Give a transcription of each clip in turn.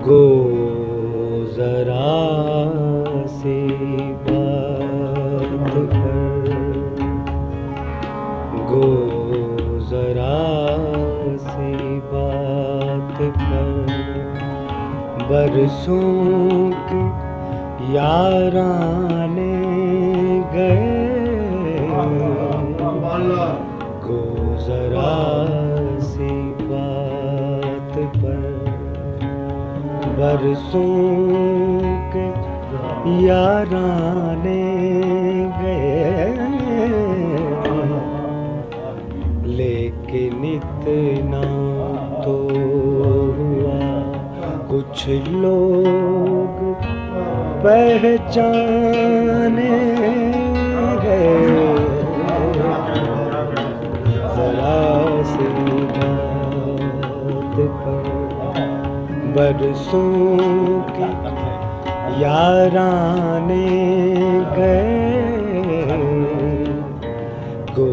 गो जरा सी बात कर, गो जरा सी बात कर, बरसों की याराने गए, गो जरा सी बात पर, बरसों के याराने गए, लेकिन इतना तो हुआ कुछ लोग पहचाने गए, जरा सी बात पर, बरसों की याराने गए, गो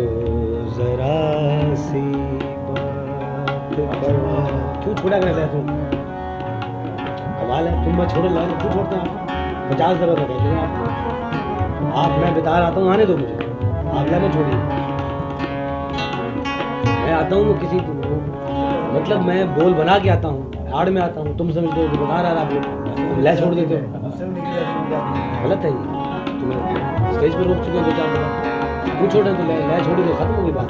जरा सी बात पर। तू छोड़ा कर तू कमाल है, तुम मैं छोड़ो ला तू छोड़ते हैं 50 दफा कर रहे आप मैं बता रहा हूँ, आने दो मुझे, आप लाने छोड़िए, मैं आता हूँ किसी मतलब मैं बोल बना के आता हूँ, आड़ में आता हूँ, तुम समझते हो कि बता रहा आप लोग लय छोड़ देते हो, गलत है ये, तुम्हें स्टेज पे रोक चुके हो 2-4 दफा, तू छोड़े तो लय छोड़ी तो खत्म हो गई बात।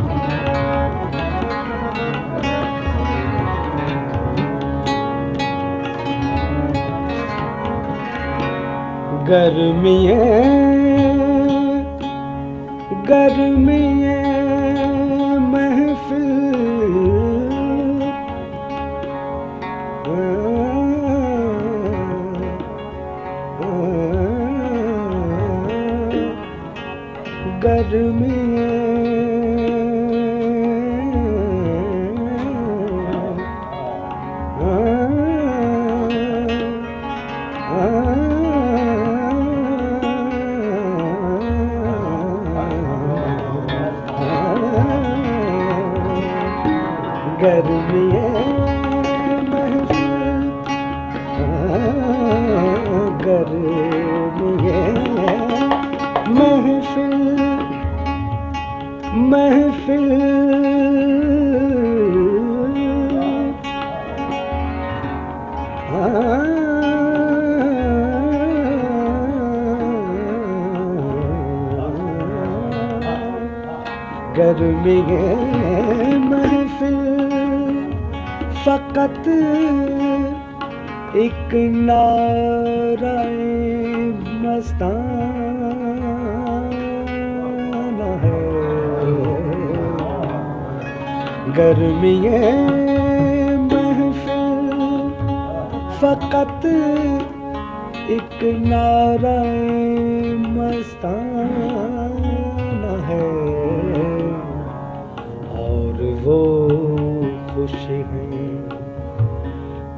गर्मिये गर्मिये महफिल, गर्मिये गर्मिये महफिल, गर्मिये महफिल, महफिल गर्मिये महफिल, फकत एक नाराए मस्ताना है, गर्मिये महफिल, फकत एक नाराए मस्ताना है, और वो खुश हैं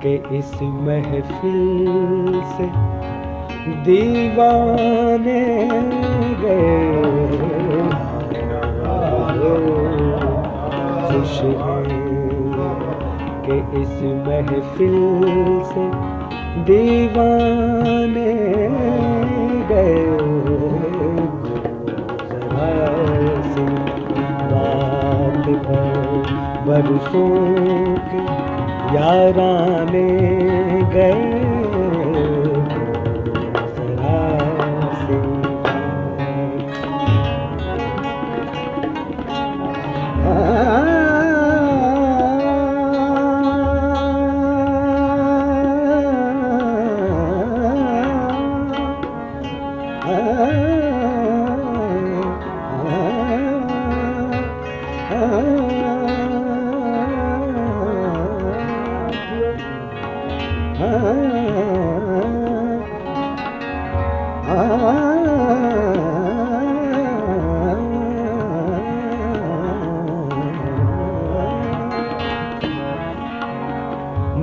कि इस महफिल से दीवाने गए, खुश हैं कि इस महफिल से दीवाने गए, जरा सी बात पर, बरसों के याराने गए, जरा सी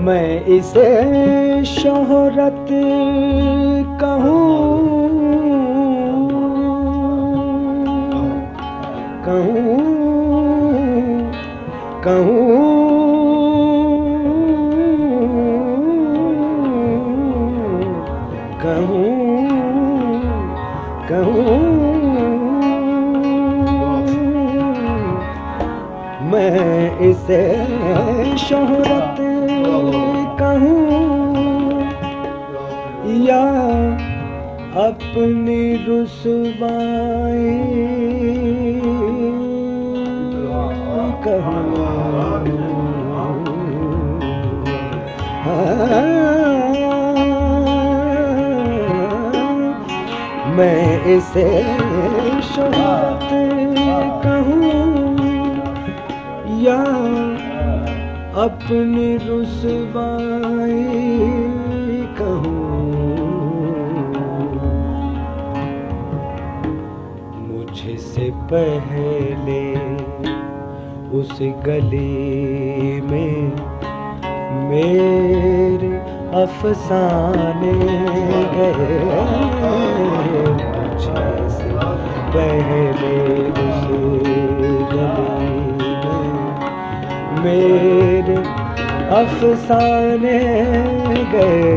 मैं इसे शोहरत कहूँ कहूँ मैं इसे शोहरत कहूँ या अपनी रुसवाई कहूँ। मैं इसे शोहरत कहूँ या अपनी रुसवाई कहूँ। मुझसे पहले उस गली में मेरे अफसाने गए। मुझसे पहले उस गली में मेरे अफसाने गए।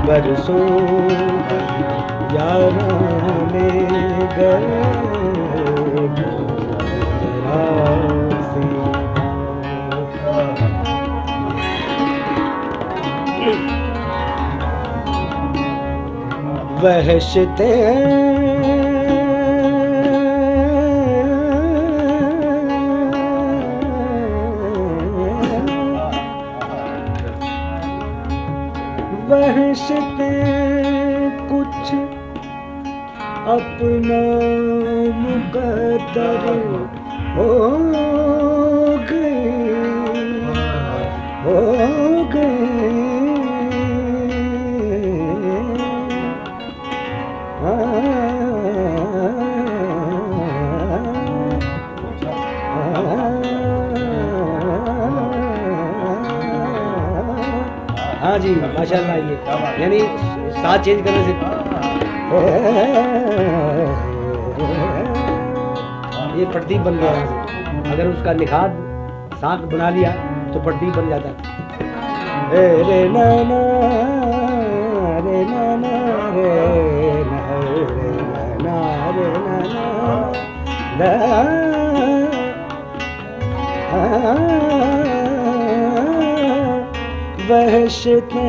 बरसों याराने गए। वहशते वहशते कुछ अपना मुकद्दर हो गए, हो गए। हाँ जी माशाल्लाह। ये यानी साथ चेंज करने से ये प्रतीक बन गया है। अगर उसका निखात साथ बना लिया तो प्रतीक बन जाता है। रे नाना रे नाना रे नाना रे नाना वहशते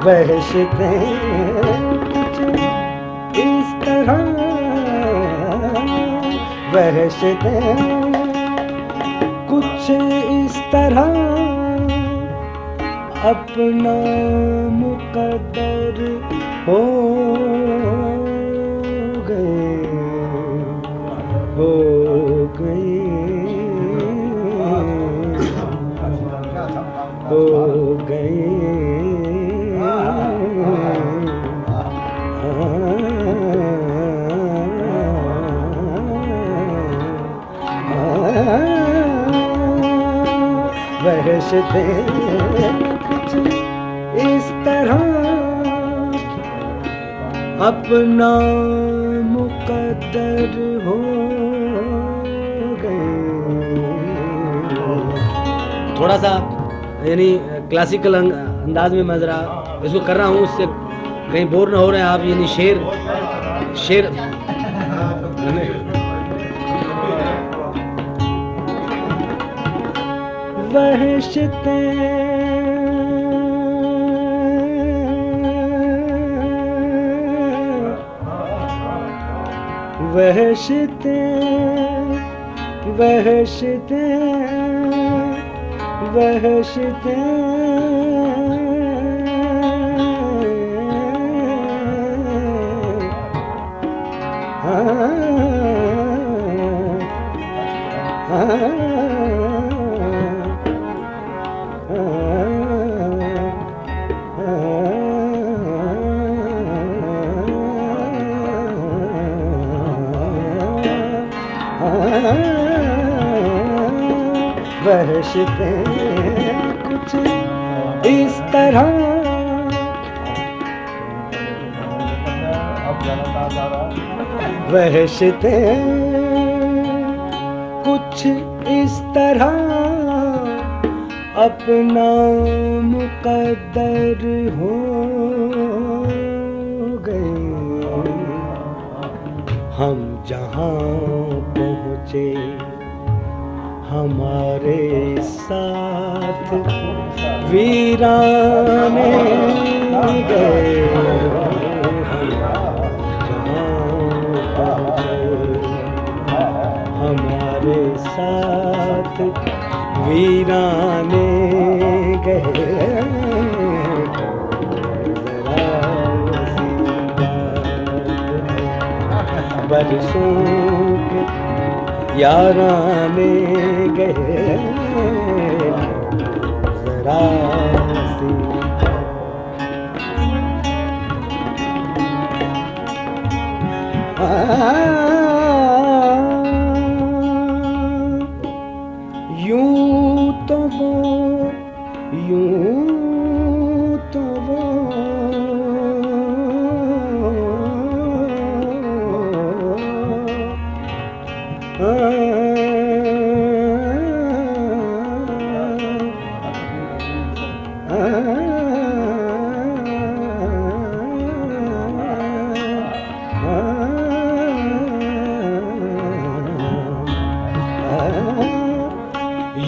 वहशते कुछ इस तरह वहशते कुछ इस तरह अपना मुकद्दर हो गए, हो गए, हो गए। वहशते कुछ इस तरह अपना मुकद्दर हो गए। थोड़ा सा यानी क्लासिकल अंदाज में मैं ज़रा इसको कर रहा हूँ, उससे कहीं बोर ना हो रहे हैं आप। यानी शेर शेर वहशते वहशते वहशते वहशते बहशतें कुछ इस तरह, बहशतें कुछ इस तरह अपना मुकद्दर हो गए। हम जहाँ पहुँचे हमारे साथ वीराने गए। हम जहाँ पहुँचे हमारे साथ वीराने गए। बरसों के याराने गए जरा सी। यूं तो वो, यूं तो वो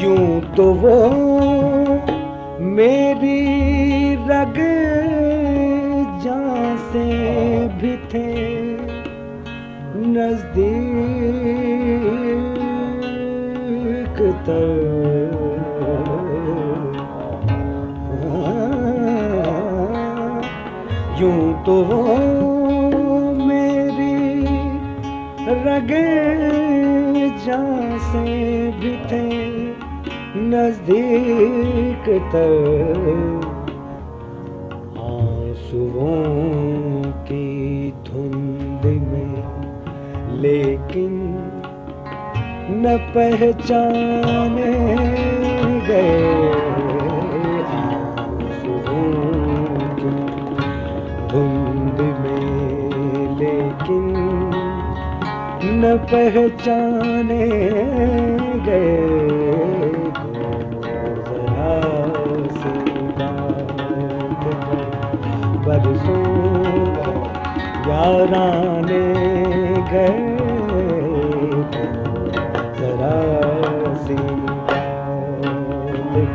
यूं तो वो मेरी रग जान से भी थे नजदीक तर। यूं तो वो मेरी रग जान से भी थे नजदीक तर। आंसुओं की धुंध में लेकिन न पहचाने गए। आंसुओं की धुंध में लेकिन न पहचाने गए। बरसों याराने गए जरा सी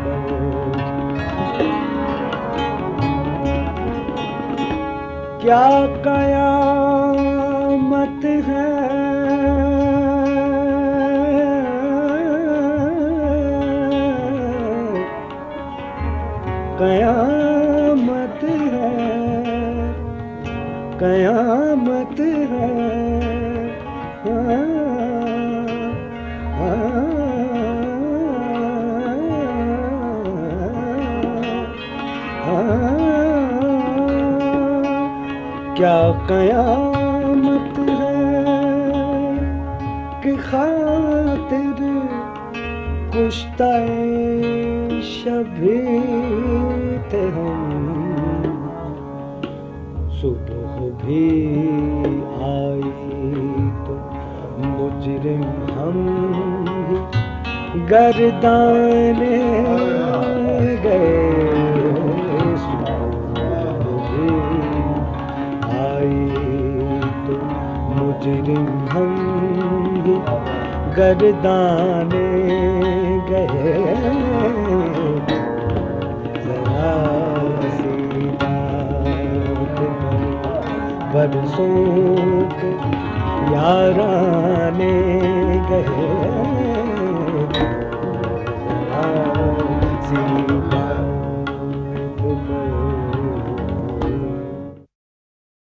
बात कर। क्या कयामत है कयामत है, कयामत है। क्या कयामत है कि खातिर कुश्ताए शबी थे हम। सुबह भी आई तो मुजरिम हम गर्दाने गए। सुबह भी आई तो मुजरिम हम गर्दाने गए। जरा सी बात बरसों के याराने गए